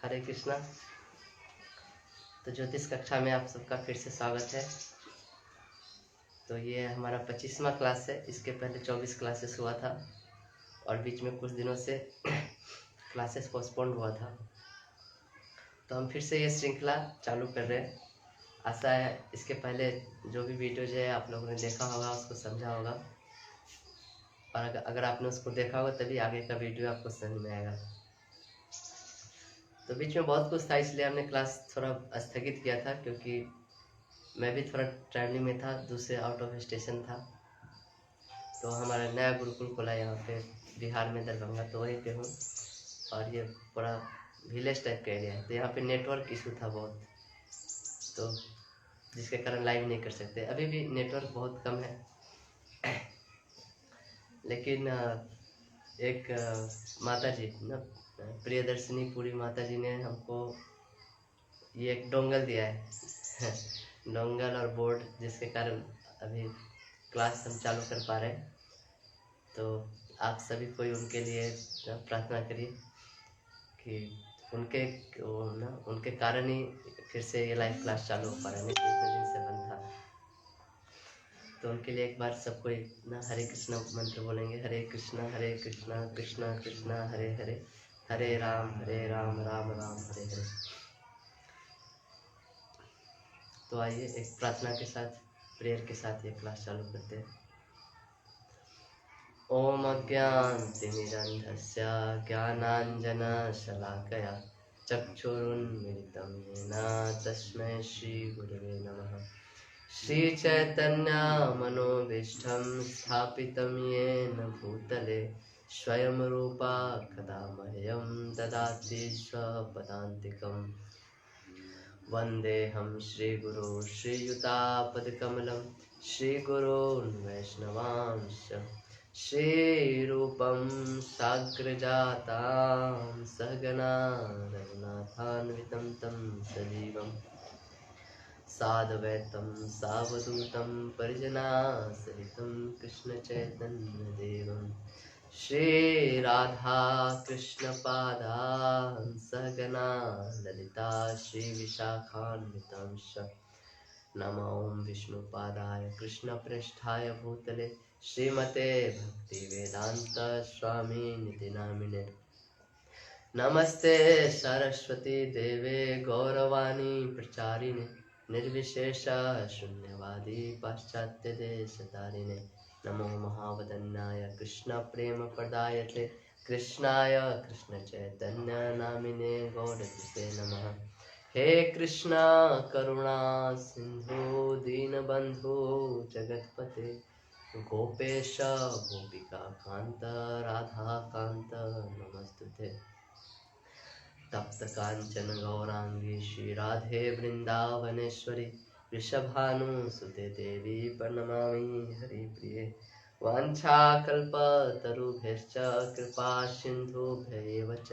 हरे कृष्णा। तो ज्योतिष कक्षा में आप सबका फिर से स्वागत है। तो ये हमारा 25वां क्लास है। इसके पहले 24 क्लासेस हुआ था और बीच में कुछ दिनों से क्लासेस पोस्टपोन्ड हुआ था। तो हम फिर से ये श्रृंखला चालू कर रहे हैं। आशा है इसके पहले जो भी वीडियोज है आप लोगों ने देखा होगा, उसको समझा होगा, और अगर आपने उसको देखा होगा तभी आगे का वीडियो आपको समझ में आएगा। तो बीच में बहुत कुछ था, इसलिए हमने क्लास थोड़ा स्थगित किया था, क्योंकि मैं भी थोड़ा ट्रैवलिंग में था, दूसरे आउट ऑफ स्टेशन था। तो हमारा नया गुरुकुल खुला यहाँ पे बिहार में, दरभंगा, तो वहीं पे हूँ। और ये पूरा विलेज टाइप का एरिया है, तो यहाँ पे नेटवर्क इशू था बहुत, तो जिसके कारण लाइव नहीं कर सकते। अभी भी नेटवर्क बहुत कम है। लेकिन एक माता जी ना, प्रियदर्शनी पूरी माता जी ने हमको ये एक डोंगल दिया है डोंगल और बोर्ड, जिसके कारण अभी क्लास हम चालू कर पा रहे हैं। तो आप सभी कोई उनके लिए प्रार्थना करिए कि उनके कारण ही फिर से ये लाइव क्लास चालू हो पा रहा है, नहीं तो इतने दिन से बंद था। तो उनके लिए एक बार सब कोई ना हरे कृष्णा मंत्र बोलेंगे। हरे कृष्णा कृष्णा कृष्णा हरे हरे, हरे राम राम राम हरे हरे। तो आइए एक प्रार्थना के साथ, प्रेयर के साथ ये क्लास चालू करते हैं। ओम अज्ञानतिमिरन्धस्य ज्ञानाञ्जनशलाकया चक्षुरुन्मिलितं येन तस्मै श्रीगुरवे नमः। श्रीचैतन्यमनोभीष्टं स्थापितं येन भूतले स्वयं रूपा कदा मह्यं ददाति स्वपदान्तिकम्। वन्देऽहं श्रीगुरो श्रीयुतापदकमलं श्रीगुरोन् वैष्णवांश्च श्रीरूपं साग्रजातां सहगना रघुनाथान्वितं तं सजीवं साद्वैतं सावधूतं परिजनासहितं कृष्णचैतन्यदेवं श्रीराधा कृष्णपादान् सहगना ललिता श्रीविशाखान्वितांश्च। नमो विष्णुपादाय कृष्णप्रेष्ठाय भूतले श्रीमते भक्तिवेदांत स्वामिनिति नामिने। नमस्ते सरस्वती देवे गौरवाणी प्रचारिणे निर्विशेष शून्यवादी पाश्चात्य देशतारिणे। नमो महावदन्याय कृष्ण प्रेम प्रदायते कृष्णाय कृष्ण चैतन्य नामिने गौरतिसे नमः। हे कृष्णा करुणा सिंधु दीनबंधु जगतपते गोपेश गोपिका कांत राधा कांत नमस्तुते। तप्त कांचन गौरांगी श्री राधे वृंदावनेश्वरी वृषभानुसुते देवी प्रणमामि हरिप्रिये। वाञ्छाकल्पतरुभ्यश्च कृपा सिन्धुभ्यैव च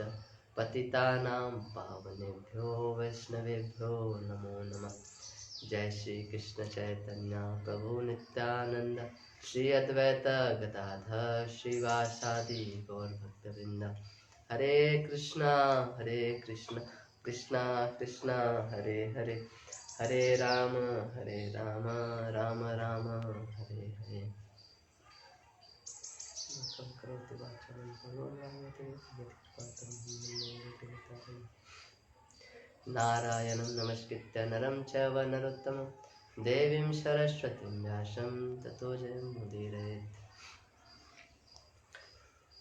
पतितानां पावनेभ्यो वैष्णवेभ्यो नमो नमः। जय श्री कृष्ण चैतन्य प्रभु नित्यानंद श्री अद्वैत गदाधर श्रीवासादि गौर भक्तवृंद। हरे कृष्णा कृष्णा कृष्णा हरे हरे, हरे राम राम राम हरे हरे। नारायणं नमस्कृत्य नरं चैव नरोत्तमं देवीं सरस्वतीं व्यासं ततो जयमुदीरयेत्।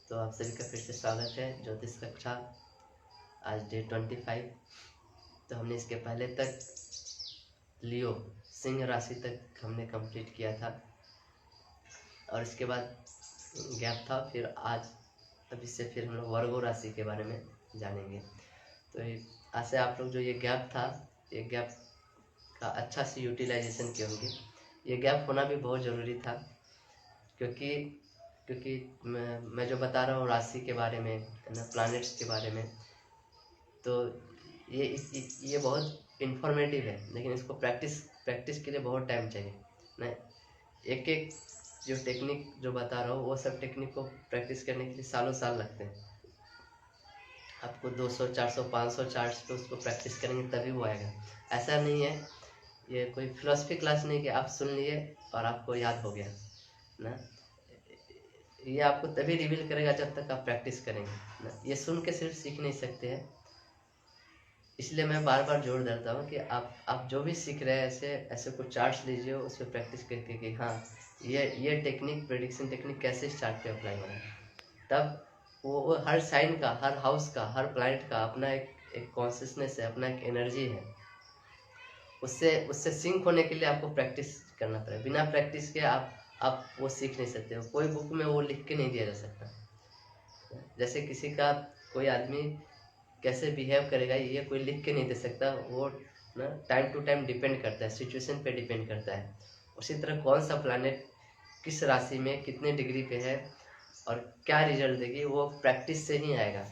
तो आप सभी का फिर से स्वागत है ज्योतिष कक्षा। आज डे 25। तो हमने इसके पहले तक लियो सिंह राशि तक हमने कंप्लीट किया था, और इसके बाद गैप था। फिर आज अभी से फिर हम लोग वर्गो राशि के बारे में जानेंगे। तो आज से आप लोग जो ये गैप था, ये गैप का अच्छा से यूटिलाइजेशन किए होंगे। ये गैप होना भी बहुत ज़रूरी था, क्योंकि मैं जो बता रहा हूँ राशि के बारे में, ना प्लैनेट्स के बारे में, तो ये बहुत इन्फॉर्मेटिव है, लेकिन इसको प्रैक्टिस के लिए बहुत टाइम चाहिए ना। एक जो टेक्निक जो बता रहा हूँ, वो सब टेक्निक को प्रैक्टिस करने के लिए सालों साल लगते हैं। आपको 200 400 500 चार्ट्स पे उसको प्रैक्टिस करेंगे तभी वो आएगा। ऐसा नहीं है, ये कोई फिलोसफी क्लास नहीं कि आप सुन लिए और आपको याद हो गया ना। ये आपको तभी रिवील करेगा जब तक आप प्रैक्टिस करेंगे ना। ये सुन के सिर्फ सीख नहीं सकते हैं, इसलिए मैं बार बार जोर देता हूँ कि आप जो भी सीख रहे हैं ऐसे ऐसे कुछ चार्ट्स लीजिए, उस पर प्रैक्टिस करके कि हाँ ये टेक्निक, प्रेडिक्शन टेक्निक कैसे इस चार्ट पे अप्लाई हो रहा है। तब वो हर साइन का, हर हाउस का, हर प्लैनेट का अपना एक कॉन्शियसनेस है, अपना एक एनर्जी है। उससे उससे सिंक होने के लिए आपको प्रैक्टिस करना पड़ेगा। बिना प्रैक्टिस के आप वो सीख नहीं सकते हो। कोई बुक में वो लिख के नहीं दिया जा सकता। जैसे किसी का कोई आदमी कैसे बिहेव करेगा ये कोई लिख के नहीं दे सकता। वो ना टाइम टू टाइम डिपेंड करता है, सिचुएशन पे डिपेंड करता है। उसी तरह कौन सा प्लैनेट किस राशि में कितने डिग्री पे है और क्या रिजल्ट देगी, वो प्रैक्टिस से ही आएगा।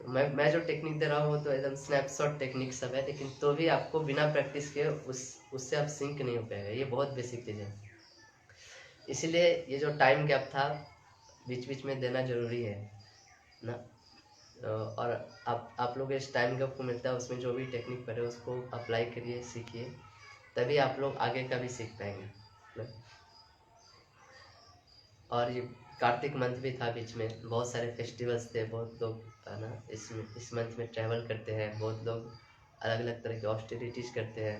मैं जो टेक्निक दे रहा हूँ वो तो एकदम स्नैपशॉट टेक्निक सब है, लेकिन तो भी आपको बिना प्रैक्टिस के उससे आप सिंक नहीं हो पाएगा। ये बहुत बेसिक चीज़ है। इसीलिए ये जो टाइम गैप था बीच बीच में देना जरूरी है ना। और आप लोग इस टाइम गैप को मिलता है, उसमें जो भी टेक्निक पढ़े उसको अप्लाई करिए, सीखिए, तभी आप लोग आगे का भी सीख पाएंगे ना। और ये कार्तिक मंथ भी था, बीच में बहुत सारे फेस्टिवल्स थे। बहुत लोग है ना इस मंथ में ट्रैवल करते हैं। बहुत लोग अलग अलग तरह के ऑस्टेरिटीज करते हैं,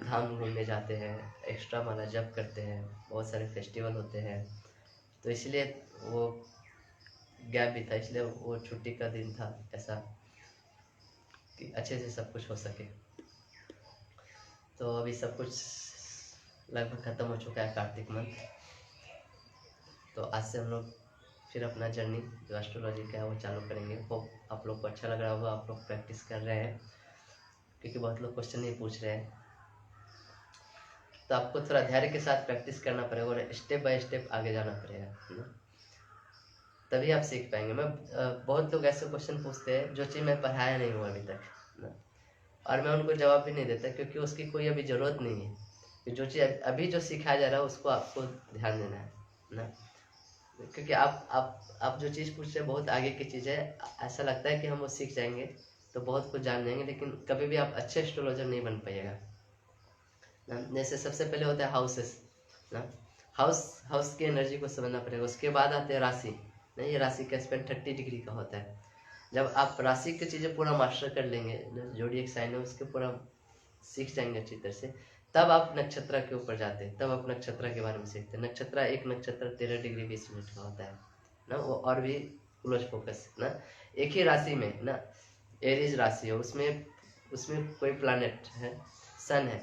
धाम घूमने जाते हैं, एक्स्ट्रा माला जप करते हैं, बहुत सारे फेस्टिवल होते हैं। तो इसलिए वो गैप भी था, इसलिए वो छुट्टी का दिन था, ऐसा कि अच्छे से सब कुछ हो सके। तो अभी सब कुछ लगभग ख़त्म हो चुका है कार्तिक मंथ। तो आज से हम लोग फिर अपना जर्नी जो एस्ट्रोलॉजी का है वो चालू करेंगे। होप आप लोग को अच्छा लग रहा होगा, आप लोग प्रैक्टिस कर रहे हैं, क्योंकि बहुत लोग क्वेश्चन नहीं पूछ रहे हैं। तो आपको थोड़ा धैर्य के साथ प्रैक्टिस करना पड़ेगा और स्टेप बाय स्टेप आगे जाना पड़ेगा ना, तभी आप सीख पाएंगे। मैं बहुत लोग ऐसे क्वेश्चन पूछते हैं जो चीज़ मैं पढ़ाया नहीं हूँ अभी तक ना, और मैं उनको जवाब भी नहीं देता, क्योंकि उसकी कोई अभी ज़रूरत नहीं है। कि जो चीज़ अभी जो सिखाया जा रहा है उसको आपको ध्यान देना है ना। क्योंकि आप जो चीज़ पूछ रहे हैं बहुत आगे की चीज़ है। ऐसा लगता है कि हम वो सीख जाएंगे तो बहुत कुछ जान जाएंगे, लेकिन कभी भी आप अच्छे एस्ट्रोलॉजर नहीं बन पाइएगा ना। जैसे सबसे पहले होता है हाउसेस ना, हाउस की एनर्जी को समझना पड़ेगा। उसके बाद आते हैं राशि ना, ये राशि का स्पेन 30 डिग्री का होता है। जब आप राशि की चीज़ें पूरा मास्टर कर लेंगे ना, जोड़िएक साइन है उसके पूरा सीख जाएंगे अच्छी तरह से, तब आप नक्षत्र के ऊपर जाते हैं, तब आप नक्षत्र के बारे में सीखते हैं। एक नक्षत्र 13 डिग्री 20 मिनट का होता है ना, वो और भी क्लोज फोकस ना। एक ही राशि में ना, एरीज राशि है, उसमें उसमें कोई प्लैनेट है, सन है,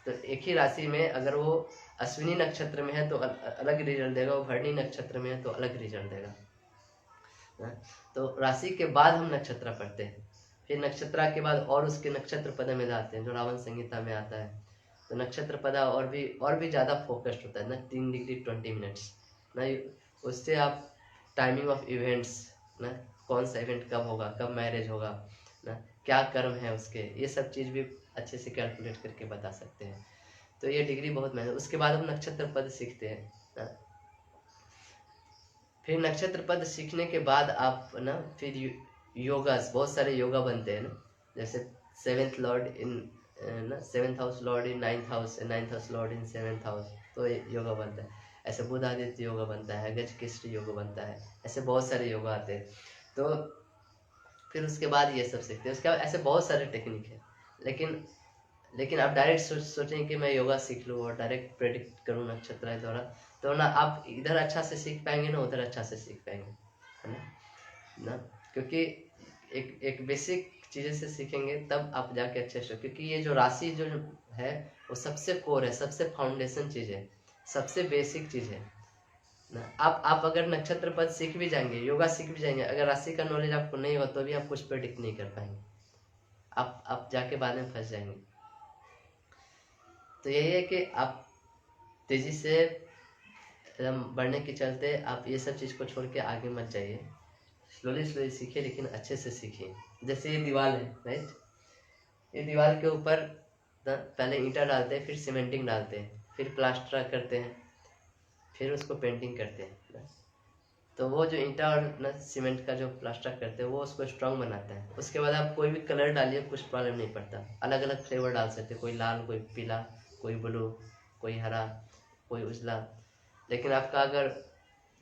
तो एक ही राशि में अगर वो अश्विनी नक्षत्र में है तो अलग रिजल्ट देगा, वो भरणी नक्षत्र में है तो अलग रिजल्ट देगा ना। तो राशि के बाद हम नक्षत्र पढ़ते हैं, फिर नक्षत्र के बाद और उसके नक्षत्र पद में जाते हैं, जो रावण संहिता में आता है। तो नक्षत्र पदा और भी ज़्यादा फोकस्ड होता है ना, 3 डिग्री 20 मिनट्स ना। उससे आप टाइमिंग ऑफ इवेंट्स ना, कौन सा इवेंट कब होगा, कब मैरिज होगा ना, क्या कर्म है उसके, ये सब चीज़ भी अच्छे से कैलकुलेट करके बता सकते हैं। तो ये डिग्री बहुत महत्व। उसके बाद हम नक्षत्र पद सीखते हैं ना। फिर नक्षत्र पद सीखने के बाद आप ना फिर योगा, बहुत सारे योगा बनते हैं ना। जैसे 7th लॉर्ड इन ना, 7th house lord in 9th house, 9th house lord in 7th house, तो योगा बनता है। ऐसे बुध आदित्य योगा बनता है, गज केसरी योगा बनता है, ऐसे बहुत सारे योगा आते हैं। तो फिर उसके बाद ये सब सीखते हैं। उसके बाद ऐसे बहुत सारे टेक्निक है, लेकिन आप डायरेक्ट सोचें कि मैं योगा सीख लूँ और डायरेक्ट प्रेडिक्ट करूँ नक्षत्र द्वारा, तो ना आप इधर अच्छा से सीख पाएंगे ना उधर अच्छा से सीख पाएंगे, है ना। क्योंकि एक बेसिक चीज़ें से सीखेंगे तब आप जाके अच्छे से, क्योंकि ये जो राशि जो है वो सबसे कोर है, सबसे फाउंडेशन चीज़ है, सबसे बेसिक चीज़ है ना। आप अगर नक्षत्र पद सीख भी जाएंगे, योगा सीख भी जाएंगे, अगर राशि का नॉलेज आपको नहीं हो तो भी आप कुछ प्रेडिक्ट नहीं कर पाएंगे, आप जाके बाद में फंस जाएंगे। तो यही है कि आप तेजी से बढ़ने के चलते आप ये सब चीज़ को छोड़ के आगे मत जाइए। स्लोली सीखिए, लेकिन अच्छे से सीखिए। जैसे ये दीवार है राइट, ये दीवार के ऊपर पहले ईंटा डालते हैं, फिर सीमेंटिंग डालते हैं, फिर प्लास्टर करते हैं, फिर उसको पेंटिंग करते हैं। तो वो जो ईंटा और ना सीमेंट का जो प्लास्टर करते हैं वो उसको स्ट्रांग बनाता है। उसके बाद आप कोई भी कलर डालिए, कुछ प्रॉब्लम नहीं पड़ता। अलग अलग फ्लेवर डाल सकते हैं, कोई लाल, कोई पीला, कोई ब्लू, कोई हरा, कोई उजला। लेकिन आपका अगर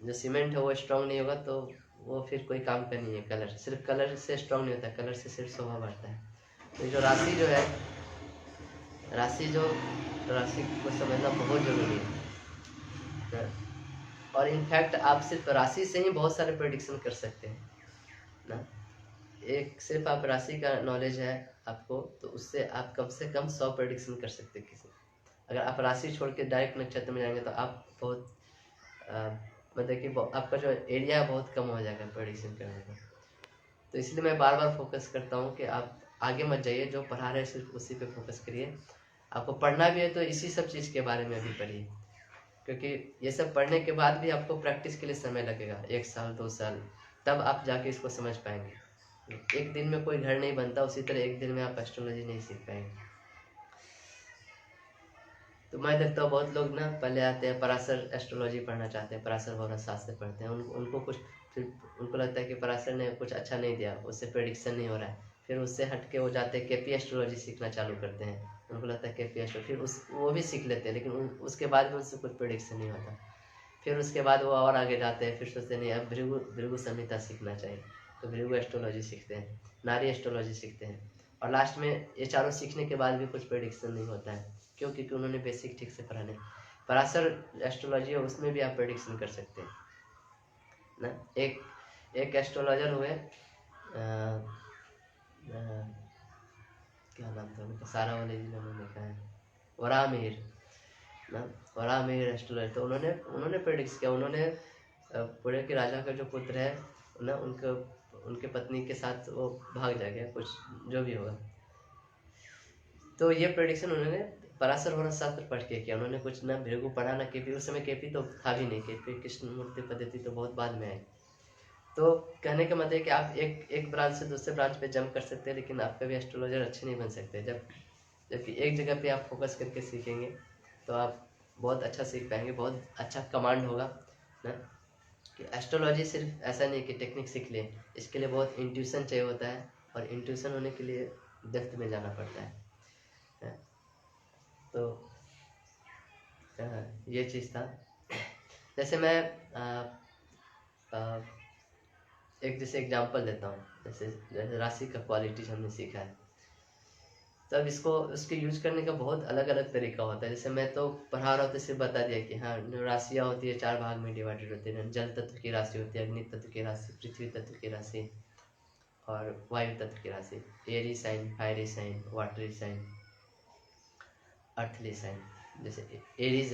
जो सीमेंट है वो स्ट्रांग नहीं होगा तो वो फिर कोई काम का नहीं है। कलर सिर्फ कलर से स्ट्रांग नहीं होता, कलर से सिर्फ शोभा बढ़ता है। तो जो राशि जो है, राशि जो राशि को समझना बहुत जरूरी है। और इनफैक्ट आप सिर्फ राशि से ही बहुत सारे प्रेडिक्शन कर सकते हैं ना। एक सिर्फ आप राशि का नॉलेज है आपको, तो उससे आप कम से कम 100 प्रेडिक्शन कर सकते हैं किसी। अगर आप राशि छोड़ के डायरेक्ट नक्षत्र में जाएंगे तो आप बहुत मतलब कि आपका जो एरिया है बहुत कम हो जाएगा प्रेडिक्शन करने का। तो इसलिए मैं बार बार फोकस करता हूँ कि आप आगे मत जाइए, जो पढ़ा रहे हैं सिर्फ उसी पे फोकस करिए। आपको पढ़ना भी है तो इसी सब चीज़ के बारे में भी पढ़िए, क्योंकि ये सब पढ़ने के बाद भी आपको प्रैक्टिस के लिए समय लगेगा, 1 साल 2 साल, तब आप जाके इसको समझ पाएंगे। एक दिन में कोई घर नहीं बनता, उसी तरह एक दिन में आप एस्ट्रोलॉजी नहीं सीख पाएंगे। तो मैं देखता हूँ बहुत लोग ना पहले आते हैं, पराशर एस्ट्रोलॉजी पढ़ना चाहते हैं, पराशर होरा शास्त्र पढ़ते हैं। उनको कुछ फिर उनको लगता है कि पराशर ने कुछ अच्छा नहीं दिया, उससे प्रेडिक्शन नहीं हो रहा है। फिर उससे हट के वो जाते हैं केपी एस्ट्रोलॉजी सीखना चालू करते हैं। उनको लगता है केपी एस्ट्रो, फिर वो भी सीख लेते हैं, लेकिन उसके बाद भी उनसे कुछ प्रेडिक्शन नहीं होता। फिर उसके बाद वो और आगे जाते हैं, फिर सोचते नहीं अब भृगु भृगु संहिता सीखना चाहिए, तो भृगु एस्ट्रोलॉजी सीखते हैं, नारी एस्ट्रोलॉजी सीखते हैं। और लास्ट में ये चारों सीखने के बाद भी कुछ प्रेडिक्शन नहीं होता है। क्यों? क्योंकि उन्होंने बेसिक ठीक से पढ़ा नहीं। पराशर एस्ट्रोलॉजी है, उसमें भी आप प्रेडिक्शन कर सकते हैं ना। एक एस्ट्रोलॉजर हुए, क्या नाम था उनका, सारा वाले जी ने लिखा है, वरामिहिर ना, वरामिहिर एस्ट्रोलॉजर। तो उन्होंने प्रेडिक्ट किया। उन्होंने पुणे के राजा का जो पुत्र है ना, उनके पत्नी के साथ वो भाग जा गया, कुछ जो भी होगा। तो ये प्रेडिक्शन उन्होंने पराशर होरा शास्त्र पढ़ के किया। उन्होंने कुछ ना भृगु पढ़ा ना केपी। उस समय केपी तो था भी नहीं, केपी कृष्णमूर्ति पद्धति तो बहुत बाद में आई। तो कहने का मतलब है कि आप एक ब्रांच से दूसरे ब्रांच पे जंप कर सकते हैं, लेकिन आप कभी एस्ट्रोलॉजर अच्छे नहीं बन सकते। जबकि एक जगह पे आप फोकस करके सीखेंगे तो आप बहुत अच्छा सीख पाएंगे, बहुत अच्छा कमांड होगा ना। कि एस्ट्रोलॉजी सिर्फ ऐसा नहीं कि टेक्निक सीख लें, इसके लिए बहुत इंट्यूशन चाहिए होता है, और इंट्यूशन होने के लिए डेप्थ में जाना पड़ता है। तो ये चीज़ था। जैसे मैं एक जैसे एग्जांपल देता हूँ, जैसे राशि का क्वालिटीज हमने सीखा है, तब इसको उसके यूज करने का बहुत अलग अलग तरीका होता है। जैसे मैं तो पढ़ा रहा हूँ तो सिर्फ बता दिया कि हाँ राशियाँ होती है, 4 भाग में डिवाइडेड होती है। जल तत्व की राशि होती है, अग्नि तत्व की राशि, पृथ्वी तत्व की राशि और वायु तत्व की राशि। Airy sign, fiery sign, watery sign, earthly sign. जैसे एरीज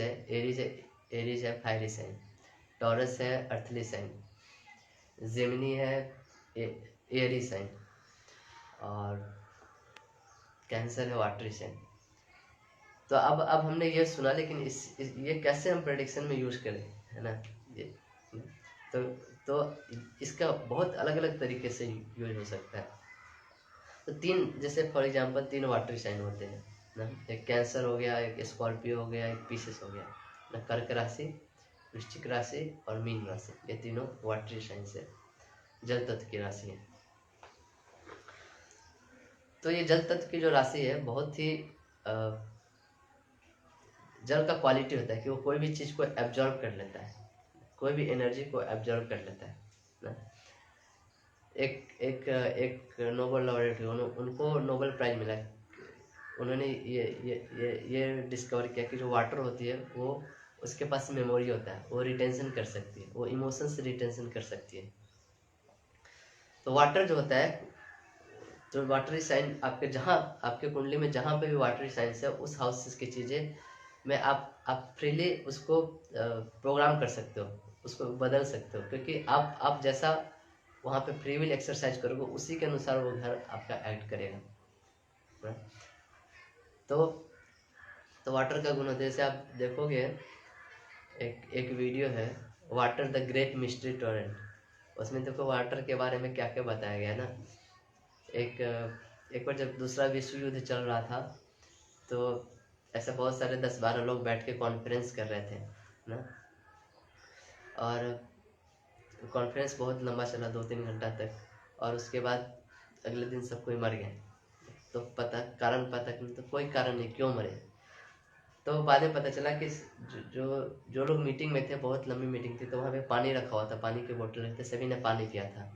है फायरी साइन, टॉरस है अर्थली साइन, जेमिनी है एरी साइन, और कैंसर है वाटरी साइन। तो अब हमने ये सुना, लेकिन ये कैसे हम प्रेडिक्शन में यूज करें, है ना। ये तो तो इसका बहुत अलग अलग तरीके से यूज हो सकता है। तो जैसे फॉर एग्जांपल 3 वाटरी साइन होते हैं ना। एक कैंसर हो गया, एक स्कॉर्पियो हो गया, एक पीसेस हो गया ना। कर्क राशि, वृश्चिक राशि और मीन राशि, ये तीनों वाटरी साइन से जल तत्व की राशि है। तो ये जल तत्व की जो राशि है बहुत ही जल का क्वालिटी होता है कि वो कोई भी चीज़ को एब्जॉर्ब कर लेता है, कोई भी एनर्जी को एब्जॉर्ब कर लेता है ना। एक एक एक नोबेल लॉरेट हुए, उनको नोबेल प्राइज मिला। उन्होंने ये डिस्कवर किया कि जो वाटर होती है वो उसके पास मेमोरी होता है, वो रिटेंशन कर सकती है, वो इमोशंस रिटेंशन कर सकती है। तो वाटर जो होता है, जो वाटरी साइन आपके कुंडली में जहाँ पे भी वाटरी साइंस है, उस हाउसेस की चीज़ें में आप फ्रीली उसको प्रोग्राम कर सकते हो, उसको बदल सकते हो। क्योंकि आप जैसा वहाँ पे फ्री विल एक्सरसाइज करोगे, उसी के अनुसार वो घर आपका एक्ट करेगा। तो वाटर का गुण होता है, जैसे आप देखोगे एक वीडियो है, water the great mystery Torrent. उसमें देखो वाटर के बारे में क्या क्या बताया गया है ना। एक बार जब दूसरा विश्व युद्ध चल रहा था, तो ऐसे बहुत सारे 10-12 लोग बैठ के कॉन्फ्रेंस कर रहे थे ना। और तो कॉन्फ्रेंस बहुत लंबा चला, 2-3 घंटा तक, और उसके बाद अगले दिन सब कोई मर गए। तो कारण पता नहीं, तो कोई कारण नहीं क्यों मरे। तो बाद में पता चला कि जो जो लोग मीटिंग में थे, बहुत लंबी मीटिंग थी, तो वहाँ पे पानी रखा हुआ था, पानी के बोतल रखे थे, सभी ने पानी पिया था।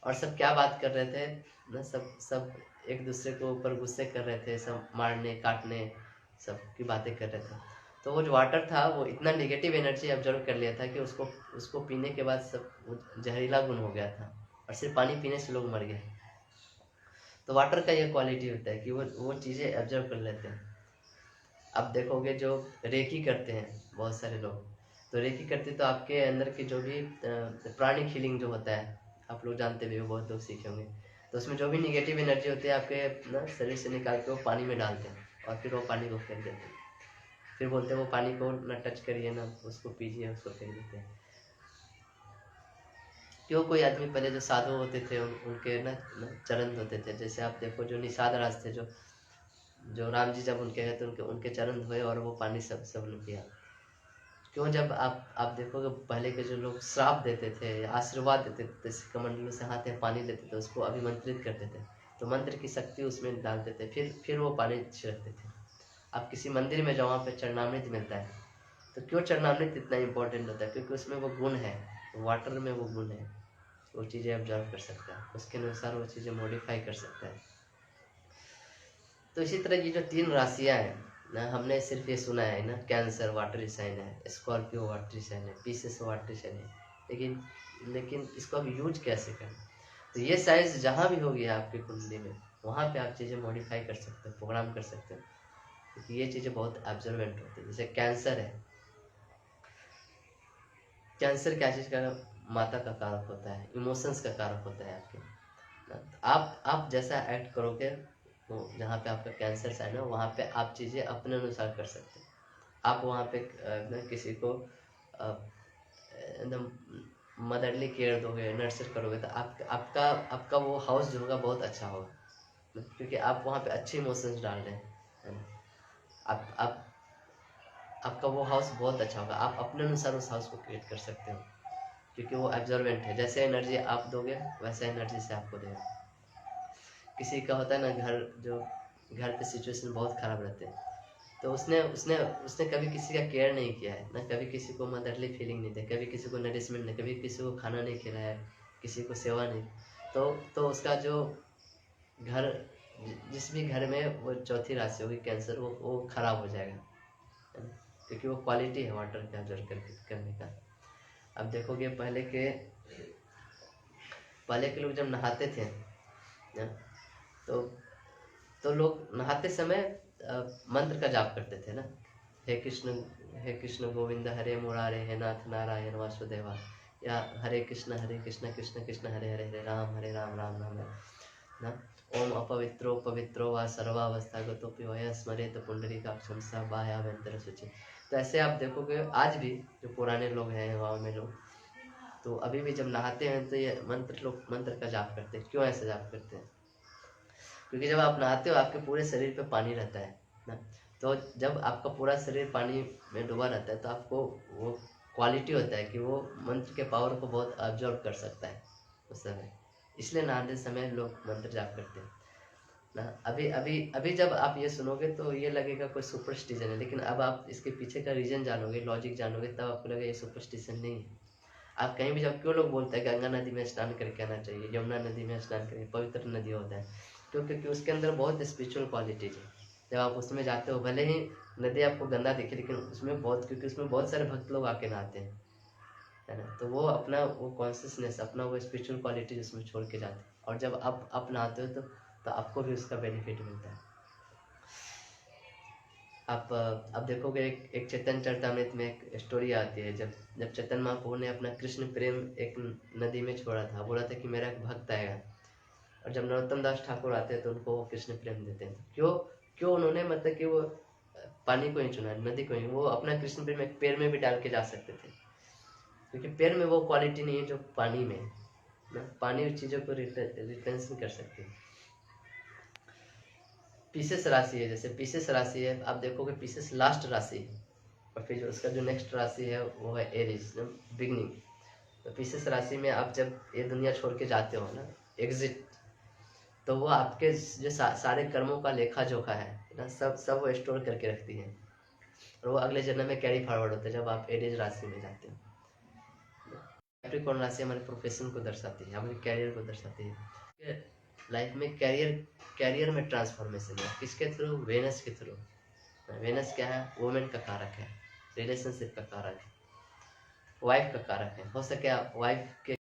और सब क्या बात कर रहे थे ना, सब सब एक दूसरे के ऊपर गुस्से कर रहे थे, सब मारने काटने सब की बातें कर रहे थे। तो वो जो वाटर था वो इतना नेगेटिव एनर्जी ऑब्जर्व कर लिया था कि उसको पीने के बाद सब जहरीला गुण हो गया था, और सिर्फ पानी पीने से लोग मर गए। तो वाटर का ये क्वालिटी होता है कि वो चीज़ें ऑब्जर्व कर लेते हैं। अब देखोगे जो रेकी करते हैं बहुत सारे लोग, तो रेकी करते तो आपके अंदर की जो भी प्राणिक हीलिंग जो होता है, आप लोग जानते भी हो, बहुत लोग सीखे होंगे। तो उसमें जो भी निगेटिव एनर्जी होती है आपके ना शरीर से निकाल के वो पानी में डालते हैं, और फिर वो पानी को फेंक देते हैं। फिर बोलते हैं वो पानी को ना टच करिए, ना उसको पीजिए, उसको फेंक देते हैं। क्यों? कोई आदमी पहले जो साधु होते थे उनके ना चरण धोते थे। जैसे आप देखो जो निषाद राज थे, जो राम जी जब उनके हैं तो उनके चरण धोए और वो पानी सब ने पिया। क्यों? जब आप देखोगे पहले के जो लोग श्राप देते थे, आशीर्वाद देते थे, जैसे कमंडलों से हाथ में पानी लेते थे, उसको अभिमंत्रित करते थे, तो मंत्र की शक्ति उसमें डालते थे, फिर वो पानी छिड़कते थे। आप किसी मंदिर में जाओ, वहाँ पे चरणामृत मिलता है, तो क्यों चरणामृत इतना इंपॉर्टेंट होता है? क्योंकि उसमें वो गुण है, वाटर में वो गुण है, वो चीज़ें ऑब्जर्व कर सकता है, उसके अनुसार वो चीज़ें मॉडिफाई कर सकता है। तो इसी तरह ये जो 3 राशियाँ हैं ना, हमने सिर्फ ये सुना है ना, कैंसर वाटरी साइन है, स्कॉर्पियो वाटरी साइन है, पीसेस वाटरी साइन है, लेकिन इसको अब यूज कैसे करें? तो ये साइंस जहाँ भी होगी आपकी कुंडली में, वहाँ पे आप चीज़ें मॉडिफाई कर सकते हो, प्रोग्राम कर सकते हो, क्योंकि ये चीज़ें बहुत ऑब्जर्वेंट होती है। जैसे कैंसर है, कैंसर क्या चीज़ का? माता का कारक होता है, इमोशंस का कारक होता है आपके। आप जैसा एक्ट करोगे, तो जहाँ पे आपका कैंसर साइन है वहाँ पे आप चीज़ें अपने अनुसार कर सकते हैं। आप वहाँ पे किसी को एकदम मदरली केयर दोगे, नर्चर करोगे, तो आपका वो हाउस जो होगा बहुत अच्छा होगा, क्योंकि आप वहाँ पे अच्छे इमोशंस डाल रहे हैं, है ना। आप आपका वो हाउस बहुत अच्छा होगा, आप अपने अनुसार उस हाउस को क्रिएट कर सकते हो, क्योंकि वो ऑब्जर्वेंट है। जैसे एनर्जी आप दोगे वैसे एनर्जी से आपको देगा। किसी का होता है ना, घर पे सिचुएशन बहुत ख़राब रहते हैं, तो उसने उसने उसने कभी किसी का केयर नहीं किया है ना, कभी किसी को मदरली फीलिंग नहीं दी, कभी किसी को नरिशमेंट नहीं, कभी किसी को खाना नहीं खिलाया, किसी को सेवा नहीं, तो उसका जो घर, जिस भी घर में वो चौथी राशि होगी कैंसर, वो खराब हो जाएगा, है ना, क्योंकि वो क्वालिटी है वाटर का ऑब्जर्व करने का। अब देखोगे पहले के लोग जब नहाते थे ना, तो लोग नहाते समय मंत्र का जाप करते थे ना, हे कृष्ण गोविंद हरे मुरारे, हे नाथ नारायण वासुदेवा, या हरे कृष्ण कृष्ण कृष्ण हरे हरे, हरे राम राम राम ना। ओम अपवित्रो पवित्रो वा सर्वावस्थागतोपि वह स्मरेत पुंडरीकाक्षं स बाह्याभ्यंतर शुचि। तो ऐसे आप देखोगे आज भी जो पुराने लोग हैं गाँव में लोग, तो अभी भी जब नहाते हैं तो ये मंत्र का जाप करते हैं। क्यों ऐसे जाप करते हैं? क्योंकि जब आप नहाते हो आपके पूरे शरीर पे पानी रहता है ना, तो जब आपका पूरा शरीर पानी में डूबा रहता है तो आपको वो क्वालिटी होता है कि वो मंत्र के पावर को बहुत ऑब्जर्व कर सकता है उस समय, इसलिए नहाते समय लोग मंत्र जाप करते हैं ना। अभी अभी अभी जब आप ये सुनोगे तो ये लगेगा कोई सुपरस्टिशन है, लेकिन अब आप इसके पीछे का रीजन जानोगे, लॉजिक जानोगे, तब आपको लगेगा ये सुपरस्टिशन नहीं है। आप कहीं भी जब, क्यों लोग बोलते हैं गंगा नदी में स्नान करके आना चाहिए, यमुना नदी में स्नान करके, पवित्र नदी होता है, क्योंकि उसके अंदर बहुत स्पिरिचुअल क्वालिटीज है। जब आप उसमें जाते हो, भले ही नदी आपको गंदा दिखे, लेकिन उसमें क्योंकि उसमें बहुत सारे भक्त लोग आके नहाते हैं, है ना, तो वो अपना वो कॉन्शियसनेस, अपना वो स्पिरिचुअल क्वालिटी उसमें छोड़ के जाते हैं, और जब आप नहाते हो तो आपको भी उसका बेनिफिट मिलता है। आप देखोगे एक चैतन्य चरितमृत में एक स्टोरी आती है, जब चैतन्य महाप्रभु ने अपना कृष्ण प्रेम एक नदी में छोड़ा था, बोला था कि मेरा एक भक्त आएगा, और जब नरोत्तम दास ठाकुर आते हैं तो उनको वो कृष्ण प्रेम देते हैं। क्यों उन्होंने, मतलब कि वो पानी को ही चुना, नदी को ही, वो अपना कृष्ण प्रेम एक पेड़ में भी डाल के जा सकते थे, क्योंकि पेड़ में वो क्वालिटी नहीं है जो पानी में ना, पानी उस चीज़ों को रिटेंशन कर सकते हैं। पीसेस राशि है, जैसे पीसेस राशि है, आप देखोगे पीसेस लास्ट राशि है, और फिर उसका जो नेक्स्ट राशि है वो है एरीज, बिगनिंग। तो पिसेस राशि में आप जब ये दुनिया छोड़ के जाते हो ना, एग्जिट, तो वो आपके जो सारे कर्मों का लेखा जोखा है ना, सब वो स्टोर करके रखती है, और वो अगले जन्म में कैरी फॉरवर्ड होता है जब आप एरीज राशि में जाते हो। कैप्रिकॉर्न राशि हमारे प्रोफेशन को दर्शाती है, हमारे कैरियर को दर्शाती है। लाइफ में कैरियर में ट्रांसफॉर्मेशन है, किसके थ्रू? वेनस के थ्रू। वेनस क्या है? वुमेन का कारक है, रिलेशनशिप का कारक है, वाइफ का कारक है। हो सके आप वाइफ के